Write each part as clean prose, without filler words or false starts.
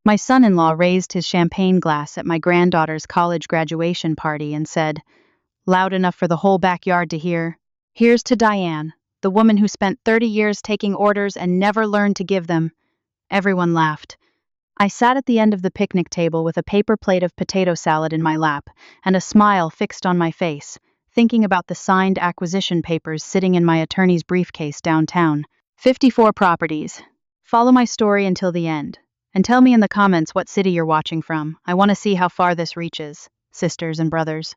My son-in-law raised his champagne glass at my granddaughter's college graduation party and said, loud enough for the whole backyard to hear, "Here's to Diane, the woman who spent 30 years taking orders and never learned to give them." Everyone laughed. I sat at the end of the picnic table with a paper plate of potato salad in my lap and a smile fixed on my face, thinking about the signed acquisition papers sitting in my attorney's briefcase downtown. 54 properties. Follow my story until the end. And tell me in the comments what city you're watching from. I want to see how far this reaches, sisters and brothers.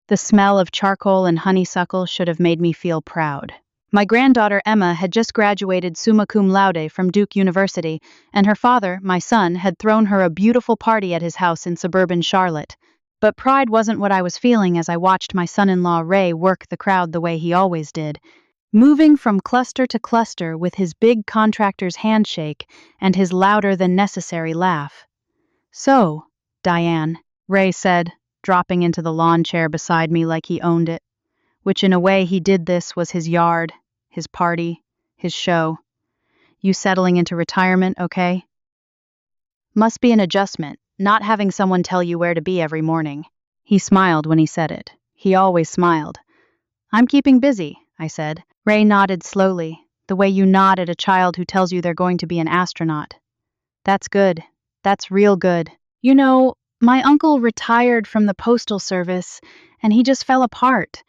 The smell of charcoal and honeysuckle should have made me feel proud. My granddaughter Emma had just graduated summa cum laude from Duke University, and her father, my son, had thrown her a beautiful party at his house in suburban Charlotte. But pride wasn't what I was feeling as I watched my son-in-law Ray work the crowd the way he always did, moving from cluster to cluster with his big contractor's handshake and his louder-than-necessary laugh. "So, Diane," Ray said, dropping into the lawn chair beside me like he owned it, which in a way he did. This was his yard, his party, his show. "You settling into retirement, okay?" Must be an adjustment, not having someone tell you where to be every morning. He smiled when he said it. He always smiled. "I'm keeping busy," I said. Ray nodded slowly, the way you nod at a child who tells you they're going to be an astronaut. "That's good. That's real good. You know, my uncle retired from the postal service, and he just fell apart.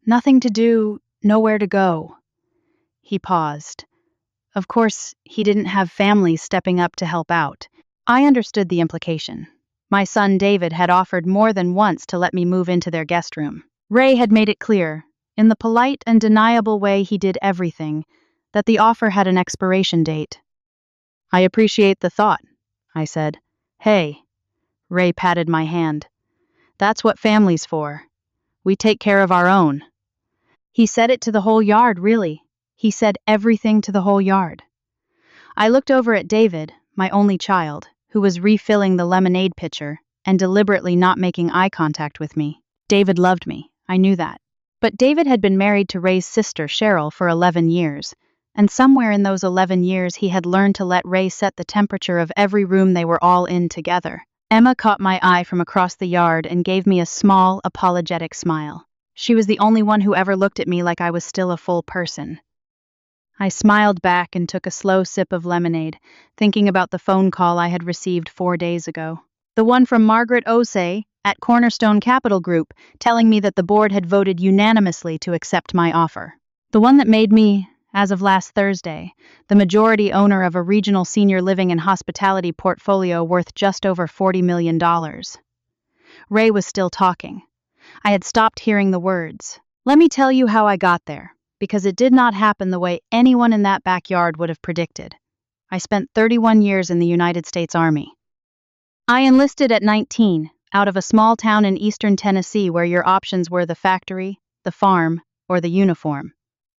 Nothing to do, nowhere to go." He paused. Of course, he didn't have family stepping up to help out. I understood the implication. My son David had offered more than once to let me move into their guest room. Ray had made it clear, in the polite and deniable way he did everything, that the offer had an expiration date. "I appreciate the thought," I said. "Hey," Ray patted my hand. "That's what family's for. We take care of our own." He said it to the whole yard, really. He said everything to the whole yard. I looked over at David, my only child, who was refilling the lemonade pitcher and deliberately not making eye contact with me. David loved me, I knew that. But David had been married to Ray's sister, Cheryl, for 11 years, and somewhere in those 11 years he had learned to let Ray set the temperature of every room they were all in together. Emma caught my eye from across the yard and gave me a small, apologetic smile. She was the only one who ever looked at me like I was still a full person. I smiled back and took a slow sip of lemonade, thinking about the phone call I had received 4 days ago. The one from Margaret Osei at Cornerstone Capital Group, telling me that the board had voted unanimously to accept my offer. The one that made me, as of last Thursday, the majority owner of a regional senior living and hospitality portfolio worth just over $40 million. Ray was still talking. I had stopped hearing the words. "Let me tell you how I got there, because it did not happen the way anyone in that backyard would have predicted. I spent 31 years in the United States Army. I enlisted at 19, out of a small town in eastern Tennessee where your options were the factory, the farm, or the uniform.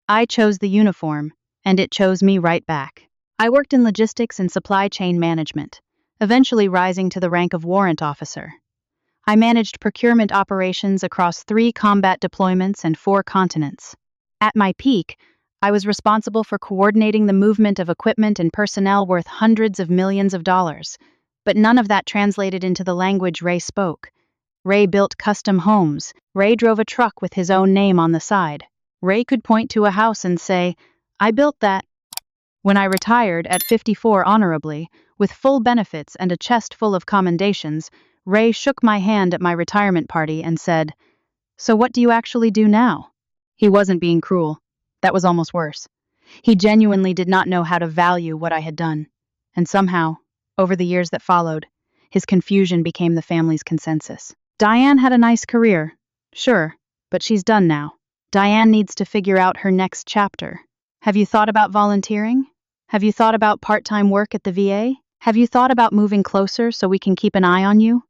I chose the uniform, and it chose me right back. I worked in logistics and supply chain management, eventually rising to the rank of warrant officer. I managed procurement operations across 3 combat deployments and 4 continents. At my peak, I was responsible for coordinating the movement of equipment and personnel worth hundreds of millions of dollars. But none of that translated into the language Ray spoke. Ray built custom homes. Ray drove a truck with his own name on the side. Ray could point to a house and say, "I built that." When I retired at 54 honorably, with full benefits and a chest full of commendations, Ray shook my hand at my retirement party and said, "So what do you actually do now?" He wasn't being cruel. That was almost worse. He genuinely did not know how to value what I had done. And somehow, over the years that followed, his confusion became the family's consensus. Diane had a nice career, sure, but she's done now. Diane needs to figure out her next chapter. Have you thought about volunteering? Have you thought about part-time work at the VA? Have you thought about moving closer so we can keep an eye on you?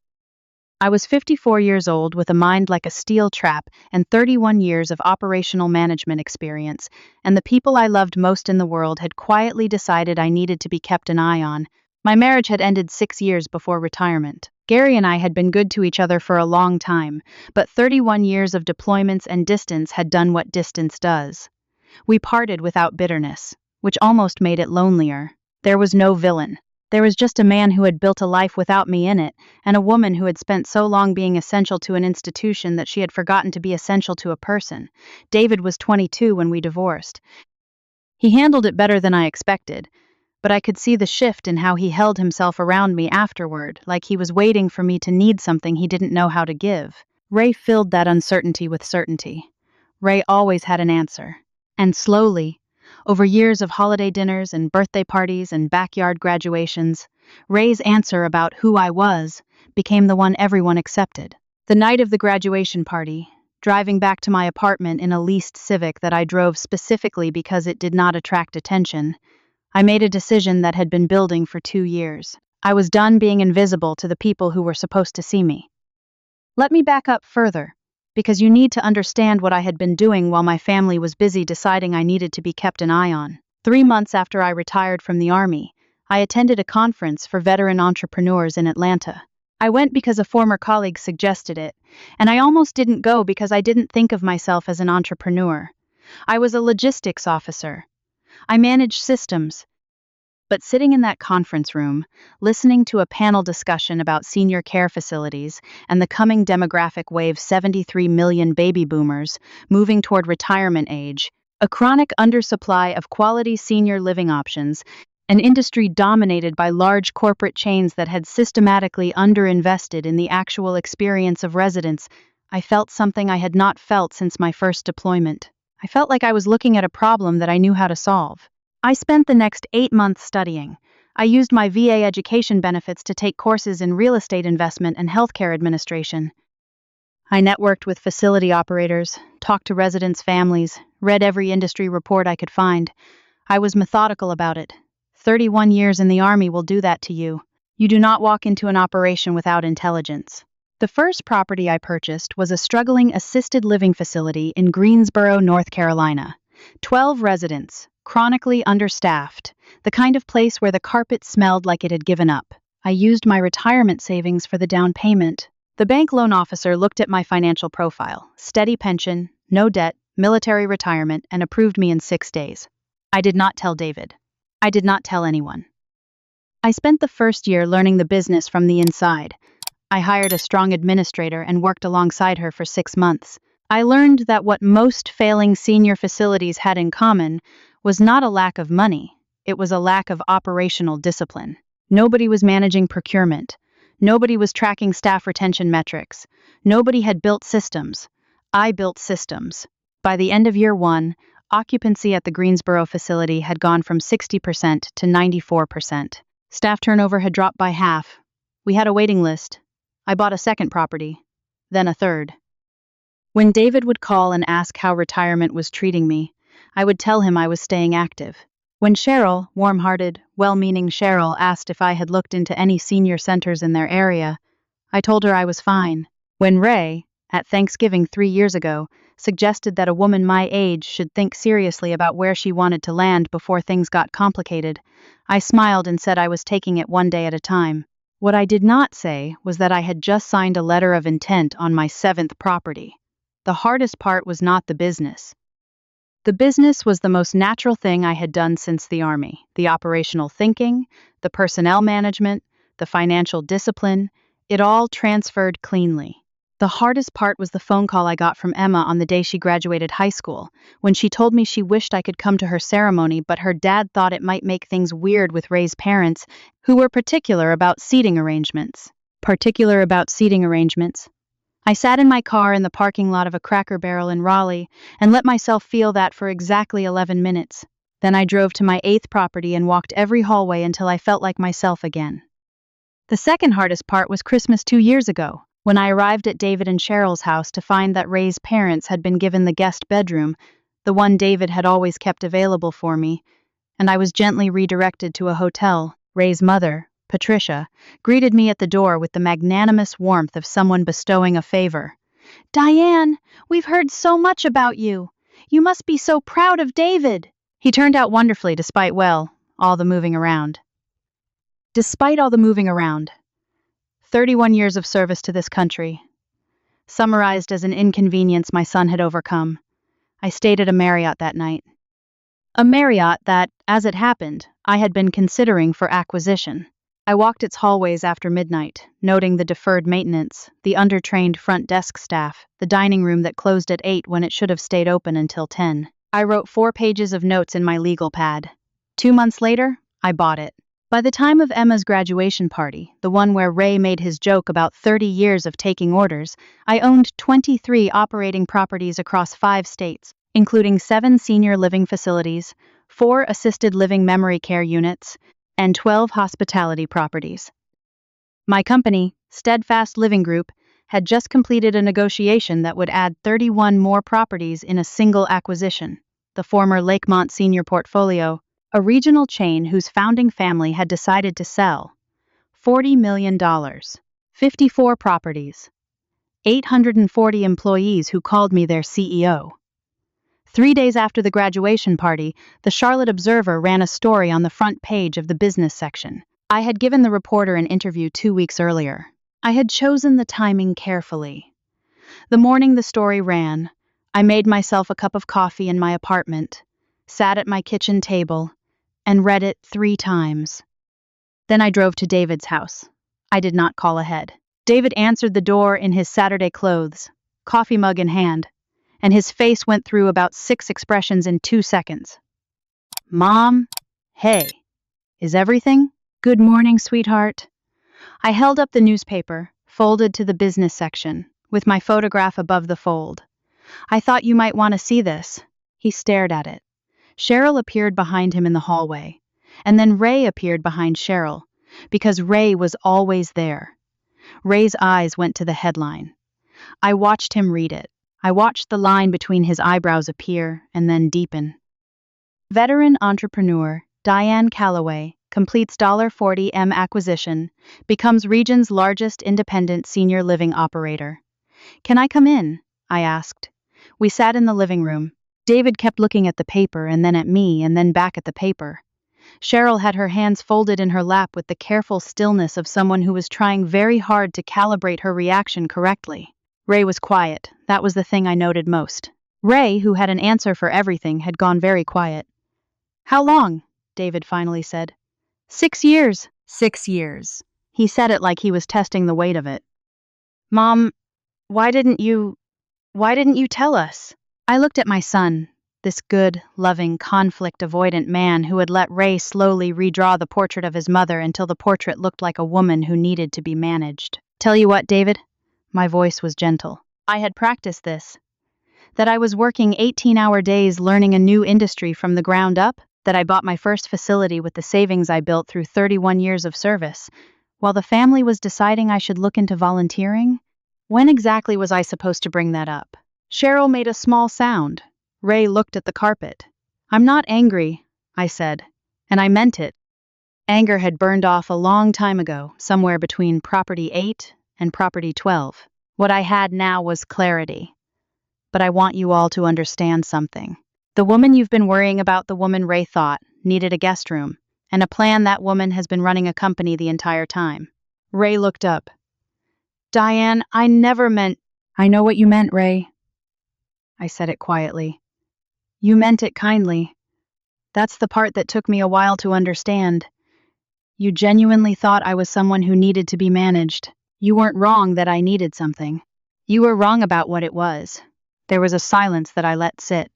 I was 54 years old with a mind like a steel trap and 31 years of operational management experience, and the people I loved most in the world had quietly decided I needed to be kept an eye on. My marriage had ended 6 years before retirement. Gary and I had been good to each other for a long time, but 31 years of deployments and distance had done what distance does. We parted without bitterness, which almost made it lonelier. There was no villain. There was just a man who had built a life without me in it, and a woman who had spent so long being essential to an institution that she had forgotten to be essential to a person. David was 22 when we divorced. He handled it better than I expected, but I could see the shift in how he held himself around me afterward, like he was waiting for me to need something he didn't know how to give. Ray filled that uncertainty with certainty. Ray always had an answer. And slowly, over years of holiday dinners and birthday parties and backyard graduations, Ray's answer about who I was became the one everyone accepted. The night of the graduation party, driving back to my apartment in a leased Civic that I drove specifically because it did not attract attention, I made a decision that had been building for 2 years. I was done being invisible to the people who were supposed to see me. Let me back up further, because you need to understand what I had been doing while my family was busy deciding I needed to be kept an eye on. 3 months after I retired from the Army, I attended a conference for veteran entrepreneurs in Atlanta. I went because a former colleague suggested it, and I almost didn't go because I didn't think of myself as an entrepreneur. I was a logistics officer. I managed systems. But sitting in that conference room, listening to a panel discussion about senior care facilities and the coming demographic wave 73 million baby boomers moving toward retirement age, a chronic undersupply of quality senior living options, an industry dominated by large corporate chains that had systematically underinvested in the actual experience of residents, I felt something I had not felt since my first deployment. I felt like I was looking at a problem that I knew how to solve. I spent the next 8 months studying. I used my VA education benefits to take courses in real estate investment and healthcare administration. I networked with facility operators, talked to residents' families, read every industry report I could find. I was methodical about it. 31 years in the Army will do that to you. You do not walk into an operation without intelligence. The first property I purchased was a struggling assisted living facility in Greensboro, North Carolina. 12 residents, chronically understaffed, the kind of place where the carpet smelled like it had given up. I used my retirement savings for the down payment. The bank loan officer looked at my financial profile, steady pension, no debt, military retirement, and approved me in 6 days. I did not tell David. I did not tell anyone. I spent the first year learning the business from the inside. I hired a strong administrator and worked alongside her for 6 months. I learned that what most failing senior facilities had in common was not a lack of money, it was a lack of operational discipline. Nobody was managing procurement. Nobody was tracking staff retention metrics. Nobody had built systems. I built systems. By the end of year 1, occupancy at the Greensboro facility had gone from 60% to 94%. Staff turnover had dropped by half. We had a waiting list. I bought a second property, then a third. When David would call and ask how retirement was treating me, I would tell him I was staying active. When Cheryl, warm-hearted, well-meaning Cheryl, asked if I had looked into any senior centers in their area, I told her I was fine. When Ray, at Thanksgiving 3 years ago, suggested that a woman my age should think seriously about where she wanted to land before things got complicated, I smiled and said I was taking it one day at a time. What I did not say was that I had just signed a letter of intent on my 7th property. The hardest part was not the business. The business was the most natural thing I had done since the Army. The operational thinking, the personnel management, the financial discipline, it all transferred cleanly. The hardest part was the phone call I got from Emma on the day she graduated high school, when she told me she wished I could come to her ceremony, but her dad thought it might make things weird with Ray's parents, who were particular about seating arrangements. I sat in my car in the parking lot of a Cracker Barrel in Raleigh and let myself feel that for exactly 11 minutes. Then I drove to my 8th property and walked every hallway until I felt like myself again. The second hardest part was Christmas 2 years ago, when I arrived at David and Cheryl's house to find that Ray's parents had been given the guest bedroom, the one David had always kept available for me, and I was gently redirected to a hotel. Ray's mother, Patricia, greeted me at the door with the magnanimous warmth of someone bestowing a favor. "Diane, we've heard so much about you. You must be so proud of David." He turned out wonderfully despite all the moving around. 31 years of service to this country. Summarized as an inconvenience my son had overcome. I stayed at a Marriott that night. A Marriott that, as it happened, I had been considering for acquisition. I walked its hallways after midnight, noting the deferred maintenance, the undertrained front desk staff, the dining room that closed at 8 when it should have stayed open until 10. I wrote 4 pages of notes in my legal pad. 2 months later, I bought it. By the time of Emma's graduation party, the one where Ray made his joke about 30 years of taking orders, I owned 23 operating properties across 5 states, including 7 senior living facilities, 4 assisted living memory care units, and 12 hospitality properties. My company, Steadfast Living Group, had just completed a negotiation that would add 31 more properties in a single acquisition, the former Lakemont Senior Portfolio, a regional chain whose founding family had decided to sell. $40 million, 54 properties, 840 employees who called me their CEO. 3 days after the graduation party, the Charlotte Observer ran a story on the front page of the business section. I had given the reporter an interview 2 weeks earlier. I had chosen the timing carefully. The morning the story ran, I made myself a cup of coffee in my apartment, sat at my kitchen table, and read it 3 times. Then I drove to David's house. I did not call ahead. David answered the door in his Saturday clothes, coffee mug in hand, and his face went through about 6 expressions in 2 seconds. Mom, hey, is everything? Good morning, sweetheart. I held up the newspaper, folded to the business section, with my photograph above the fold. I thought you might want to see this. He stared at it. Cheryl appeared behind him in the hallway, and then Ray appeared behind Cheryl, because Ray was always there. Ray's eyes went to the headline. I watched him read it. I watched the line between his eyebrows appear and then deepen. Veteran entrepreneur Diane Calloway completes $40M acquisition, becomes region's largest independent senior living operator. Can I come in? I asked. We sat in the living room. David kept looking at the paper and then at me and then back at the paper. Cheryl had her hands folded in her lap with the careful stillness of someone who was trying very hard to calibrate her reaction correctly. Ray was quiet. That was the thing I noted most. Ray, who had an answer for everything, had gone very quiet. How long? David finally said. 6 years. 6 years. He said it like he was testing the weight of it. Mom, why didn't you tell us? I looked at my son, this good, loving, conflict-avoidant man who had let Ray slowly redraw the portrait of his mother until the portrait looked like a woman who needed to be managed. Tell you what, David? My voice was gentle. I had practiced this. That I was working 18-hour days learning a new industry from the ground up, that I bought my first facility with the savings I built through 31 years of service, while the family was deciding I should look into volunteering. When exactly was I supposed to bring that up? Cheryl made a small sound. Ray looked at the carpet. I'm not angry, I said, and I meant it. Anger had burned off a long time ago, somewhere between property 8 and property 12. What I had now was clarity. But I want you all to understand something. The woman you've been worrying about, the woman Ray thought, needed a guest room, and a plan that woman has been running a company the entire time. Ray looked up. Diane, I never meant... I know what you meant, Ray. I said it quietly. You meant it kindly. That's the part that took me a while to understand. You genuinely thought I was someone who needed to be managed. You weren't wrong that I needed something. You were wrong about what it was. There was a silence that I let sit.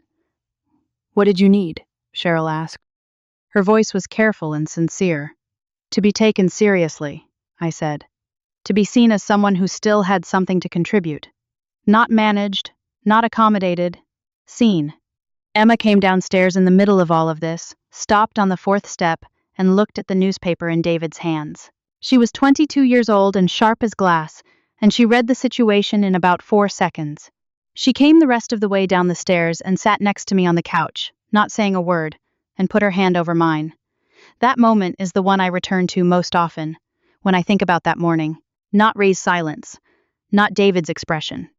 What did you need? Cheryl asked. Her voice was careful and sincere. To be taken seriously, I said. To be seen as someone who still had something to contribute. Not managed, not accommodated, seen. Emma came downstairs in the middle of all of this, stopped on the 4th step, and looked at the newspaper in David's hands. She was 22 years old and sharp as glass, and she read the situation in about 4 seconds. She came the rest of the way down the stairs and sat next to me on the couch, not saying a word, and put her hand over mine. That moment is the one I return to most often, when I think about that morning. Not Ray's silence, not David's expression.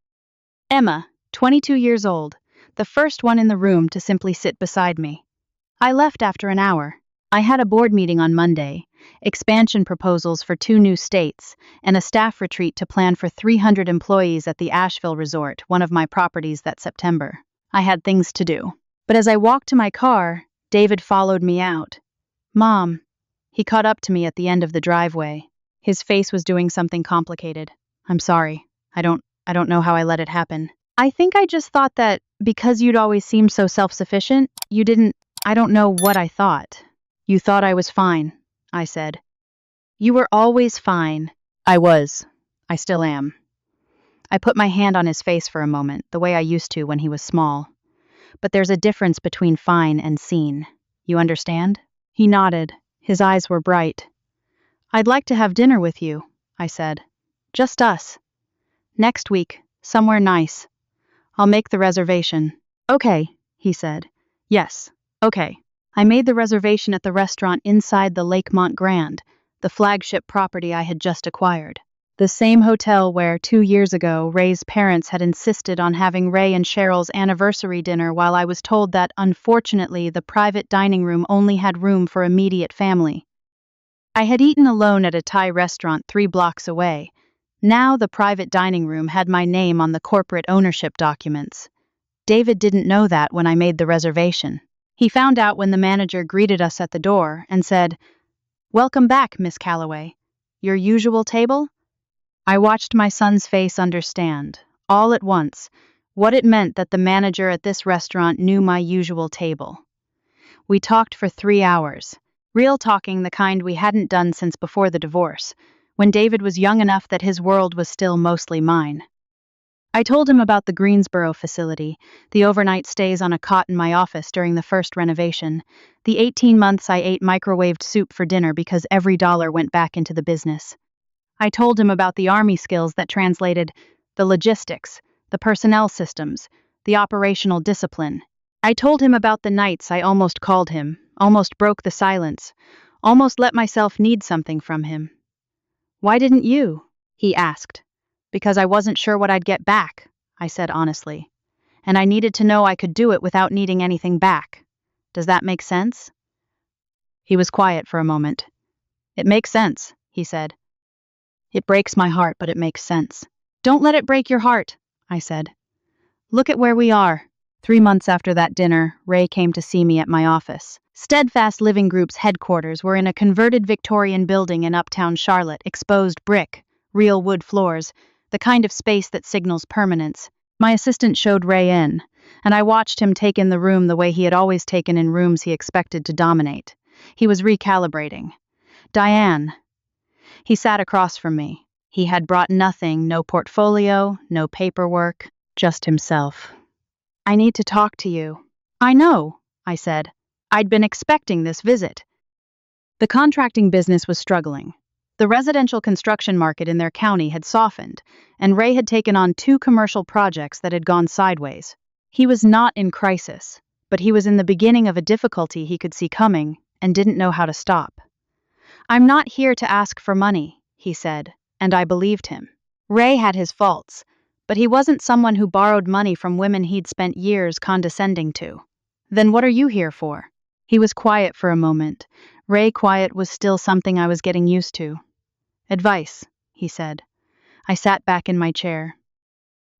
Emma, 22 years old, the first one in the room to simply sit beside me. I left after an hour. I had a board meeting on Monday, expansion proposals for 2 new states, and a staff retreat to plan for 300 employees at the Asheville Resort, one of my properties that September. I had things to do. But as I walked to my car, David followed me out. Mom, He caught up to me at the end of the driveway. His face was doing something complicated. I'm sorry. I don't know how I let it happen. I think I just thought that because you'd always seemed so self-sufficient, you didn't. I don't know what I thought. You thought I was fine, I said. You were always fine. I was. I still am. I put my hand on his face for a moment, the way I used to when he was small. But there's a difference between fine and seen. You understand? He nodded. His eyes were bright. I'd like to have dinner with you, I said. Just us. Next week, somewhere nice. I'll make the reservation. Okay, he said. Yes, okay. I made the reservation at the restaurant inside the Lakemont Grand, the flagship property I had just acquired. The same hotel where, 2 years ago, Ray's parents had insisted on having Ray and Cheryl's anniversary dinner while I was told that, unfortunately, the private dining room only had room for immediate family. I had eaten alone at a Thai restaurant 3 blocks away. Now the private dining room had my name on the corporate ownership documents. David didn't know that when I made the reservation. He found out when the manager greeted us at the door and said, "Welcome back, Miss Calloway. Your usual table?" I watched my son's face understand, all at once, what it meant that the manager at this restaurant knew my usual table. We talked for 3 hours, real talking the kind we hadn't done since before the divorce, when David was young enough that his world was still mostly mine. I told him about the Greensboro facility, the overnight stays on a cot in my office during the first renovation, the 18 months I ate microwaved soup for dinner because every dollar went back into the business. I told him about the Army skills that translated the logistics, the personnel systems, the operational discipline. I told him about the nights I almost called him, almost broke the silence, almost let myself need something from him. "Why didn't you?" he asked. "Because I wasn't sure what I'd get back," I said honestly. "And I needed to know I could do it without needing anything back. Does that make sense?" He was quiet for a moment. "It makes sense," he said. "It breaks my heart, but it makes sense." "Don't let it break your heart," I said. "Look at where we are." 3 months after that dinner, Ray came to see me at my office. Steadfast Living Group's headquarters were in a converted Victorian building in uptown Charlotte, exposed brick, real wood floors, the kind of space that signals permanence. My assistant showed Ray in, and I watched him take in the room the way he had always taken in rooms he expected to dominate. He was recalibrating. "Diane." He sat across from me. He had brought nothing, no portfolio, no paperwork, just himself. "I need to talk to you." "I know," I said. I'd been expecting this visit. The contracting business was struggling. The residential construction market in their county had softened, and Ray had taken on 2 commercial projects that had gone sideways. He was not in crisis, but he was in the beginning of a difficulty he could see coming and didn't know how to stop. "I'm not here to ask for money," he said, and I believed him. Ray had his faults, but he wasn't someone who borrowed money from women he'd spent years condescending to. "Then what are you here for?" He was quiet for a moment. Ray quiet was still something I was getting used to. "Advice," he said. I sat back in my chair.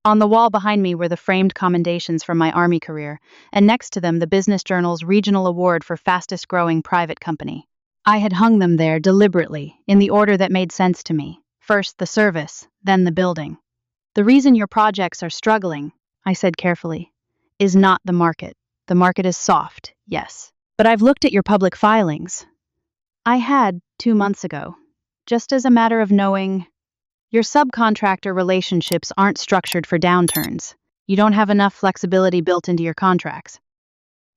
On the wall behind me were the framed commendations from my Army career, and next to them the Business Journal's regional award for fastest growing private company. I had hung them there deliberately, in the order that made sense to me. First the service, then the building. "The reason your projects are struggling," I said carefully, "is not the market. The market is soft, yes. But I've looked at your public filings." I had 2 months ago, just as a matter of knowing. Your subcontractor relationships aren't structured for downturns. You don't have enough flexibility built into your contracts.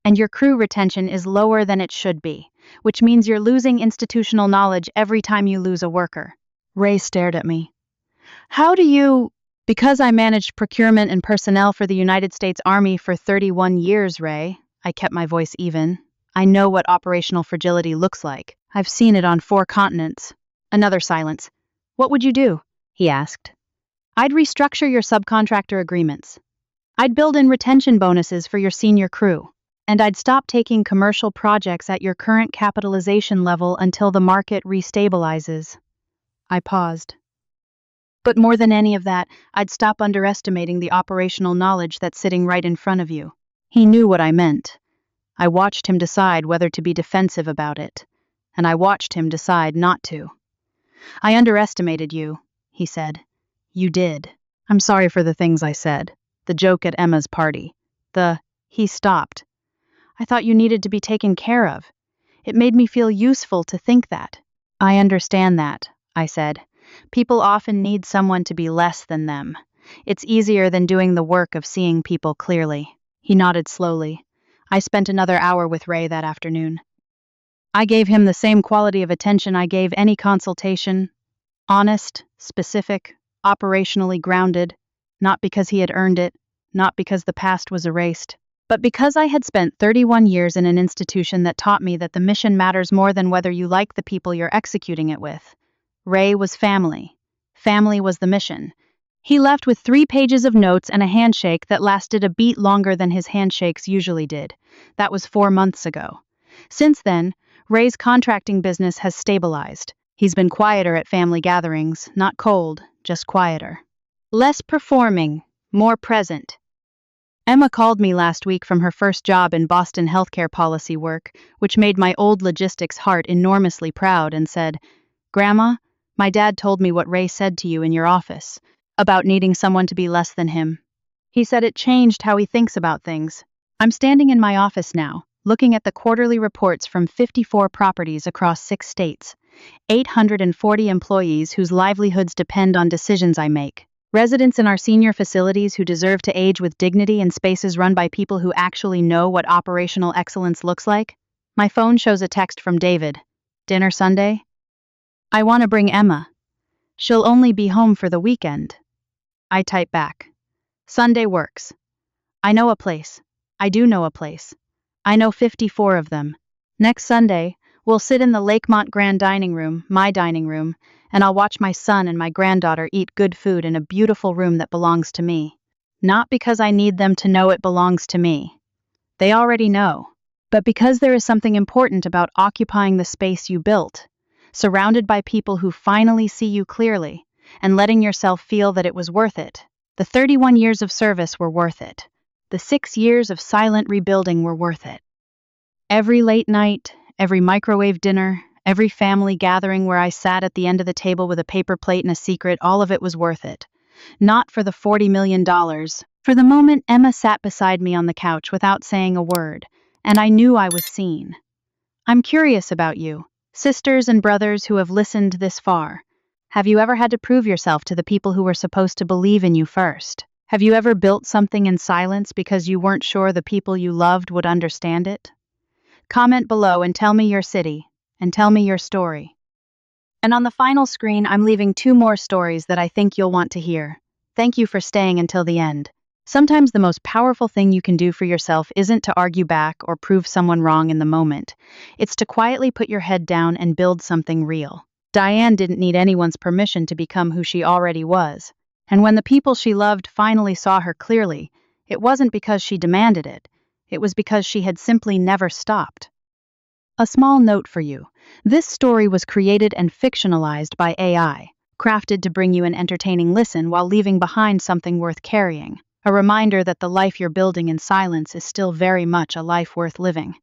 And your crew retention is lower than it should be, which means you're losing institutional knowledge every time you lose a worker. Ray stared at me. "How do you—" "Because I managed procurement and personnel for the United States Army for 31 years, Ray." I kept my voice even. "I know what operational fragility looks like. I've seen it on 4 continents. Another silence. "What would you do?" he asked. "I'd restructure your subcontractor agreements. I'd build in retention bonuses for your senior crew. And I'd stop taking commercial projects at your current capitalization level until the market restabilizes." I paused. "But more than any of that, I'd stop underestimating the operational knowledge that's sitting right in front of you." He knew what I meant. I watched him decide whether to be defensive about it. and I watched him decide not to. "I underestimated you," he said. "You did. I'm sorry for the things I said. The joke at Emma's party. He stopped. "I thought you needed to be taken care of. It made me feel useful to think that." "I understand that," I said. "People often need someone to be less than them. It's easier than doing the work of seeing people clearly." He nodded slowly. I spent another hour with Ray that afternoon. I gave him the same quality of attention I gave any consultation. Honest, specific, operationally grounded, not because he had earned it, not because the past was erased, but because I had spent 31 years in an institution that taught me that the mission matters more than whether you like the people you're executing it with. Ray was family. Family was the mission. He left with 3 pages of notes and a handshake that lasted a beat longer than his handshakes usually did. That was 4 months ago. Since then, Ray's contracting business has stabilized. He's been quieter at family gatherings, not cold, just quieter. Less performing, more present. Emma called me last week from her first job in Boston healthcare policy work, which made my old logistics heart enormously proud, and said, "Grandma, my dad told me what Ray said to you in your office, about needing someone to be less than him. He said it changed how he thinks about things." I'm standing in my office now, looking at the quarterly reports from 54 properties across 6 states, 840 employees whose livelihoods depend on decisions I make. Residents in our senior facilities who deserve to age with dignity in spaces run by people who actually know what operational excellence looks like. My phone shows a text from David. "Dinner Sunday?" "I want to bring Emma. She'll only be home for the weekend." I type back. "Sunday works. I know a place. I do know a place. I know 54 of them. Next Sunday, we'll sit in the Lakemont Grand Dining Room, my dining room, and I'll watch my son and my granddaughter eat good food in a beautiful room that belongs to me. Not because I need them to know it belongs to me. They already know. But because there is something important about occupying the space you built, surrounded by people who finally see you clearly, and letting yourself feel that it was worth it. The 31 years of service were worth it. The 6 years of silent rebuilding were worth it. Every late night, every microwave dinner, every family gathering where I sat at the end of the table with a paper plate and a secret, all of it was worth it. Not for the $40 million. For the moment Emma sat beside me on the couch without saying a word, and I knew I was seen. I'm curious about you, sisters and brothers who have listened this far. Have you ever had to prove yourself to the people who were supposed to believe in you first? Have you ever built something in silence because you weren't sure the people you loved would understand it? Comment below and tell me your city, and tell me your story. And on the final screen, I'm leaving 2 more stories that I think you'll want to hear. Thank you for staying until the end. Sometimes the most powerful thing you can do for yourself isn't to argue back or prove someone wrong in the moment. It's to quietly put your head down and build something real. Diane didn't need anyone's permission to become who she already was. And when the people she loved finally saw her clearly, it wasn't because she demanded it. It was because she had simply never stopped. A small note for you. This story was created and fictionalized by AI, crafted to bring you an entertaining listen while leaving behind something worth carrying. A reminder that the life you're building in silence is still very much a life worth living.